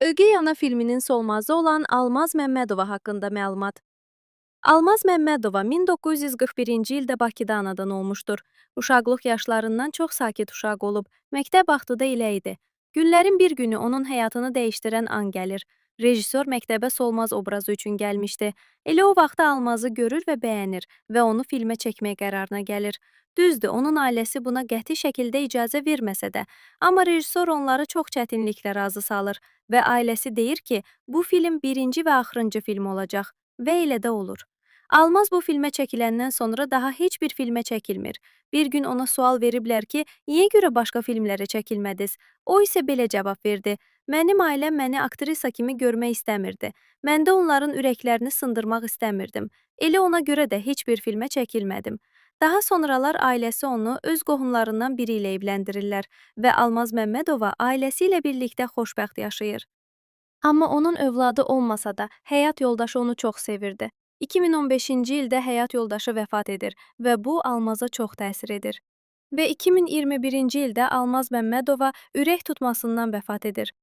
Ögey Ana filminin solmazı olan Almaz Məmmədova haqqında məlumat. Almaz Məmmədova 1941-ci ildə Bakıda anadan olmuşdur. Uşaqlıq yaşlarından çox sakit uşaq olub, məktəb vaxtı da elə idi. Günlərin bir günü onun həyatını dəyişdirən an gəlir. Rejissor məktəbə Solmaz obrazı üçün gəlmişdi. Elə o vaxtda Almazı görür və bəyənir və onu filmə çəkmək qərarına gəlir. Düzdür, onun ailəsi buna qəti şəkildə icazə verməsə də, amma rejissor onları çox çətinliklə razı salır və ailəsi deyir ki, bu film birinci və axırıncı film olacaq və elə də olur. Almaz bu filmə çəkiləndən sonra daha heç bir filmə çəkilmir. Bir gün ona sual veriblər ki, niyə görə başqa filmlərə çəkilmədiniz? O isə belə cavab verdi: Mənim ailəm məni aktrisa kimi görmək istəmirdi. Mən də onların ürəklərini sındırmaq istəmirdim. Elə ona görə də heç bir filmə çəkilmədim. Daha sonralar ailəsi onu öz qohumlarından biri ilə evləndirirlər və Almaz Məmmədova ailəsi ilə birlikdə xoşbəxt yaşayır. Amma onun övladı olmasa da həyat yoldaşı onu çox sevirdi. 2015-ci ildə həyat yoldaşı vəfat edir və bu Almaza çox təsir edir. Və 2021-ci ildə Almaz Məmmədova ürək tutmasından vəfat edir.